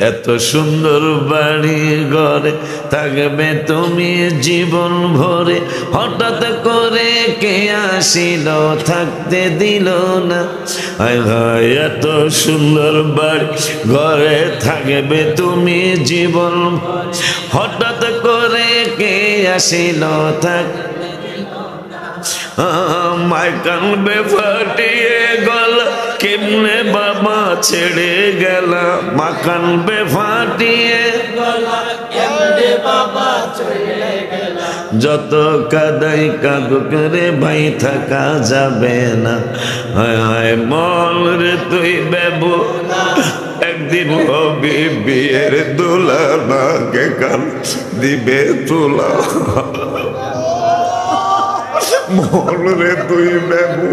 এত সুন্দর বাড়ি ঘরে থাকবে তুমি জীবন ভরে, হঠাৎ করে কে আসিল থাকতে দিল না। হায় হায় এত সুন্দর বাড়ি ঘরে থাকবে তুমি জীবন, হঠাৎ করে কে আসিল থাক। মায় কানবে ফাটিয়ে গলা, কেমনে বাবা ছেড়ে গেলা। মা কানবে ফাটিয়ে গলা, কেমনে বাবা ছেড়ে গেলা। যত কাদাই কাঁদুক রে ভাই থাকা যাবে না। হায় হায় মন রে তুই বেবু, একদিন হবি বিয়ের দোলা, নাকে কান দিবে তোলা। মন রে তুই বেবু,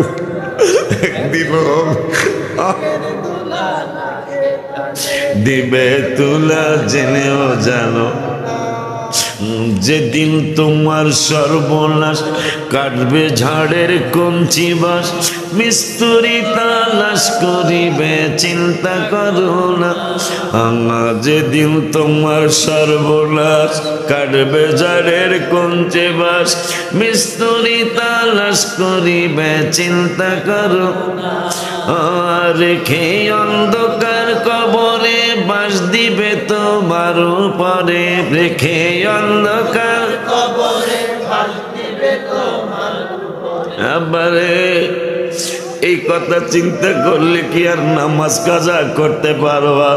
একদিন দিবে তুলা। জেনেও জানো যেদিন তোমার সর্বনাশ, কাটবে ঝাড়ের কঞ্চি বাস, মিস্তুরি তালাশ করিবে চিন্তা করো না। যেদিন তোমার সর্বনাশ, কাটবে ঝাড়ের কঞ্চি বাস, মিস্তুরি তালাশ করিবে চিন্তা করো। রেখে অন্ধকার কবরে বাস দিবে তোমার উপরে, রেখে অন্ধকার কবরে বাস দিবে তোমার উপরে। আবারে এই কথা চিন্তা করলে কি আর নামাজ কাজা করতে পারবা?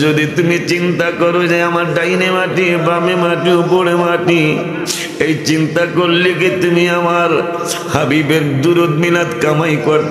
যদি তুমি চিন্তা করো যে আমার ডাইনে মাটি, বামে মাটি, উপরে মাটি, এই চিন্তা করলে কি তুমি আমার হাবিবের দুরুদ মিলাদ কামাই করতে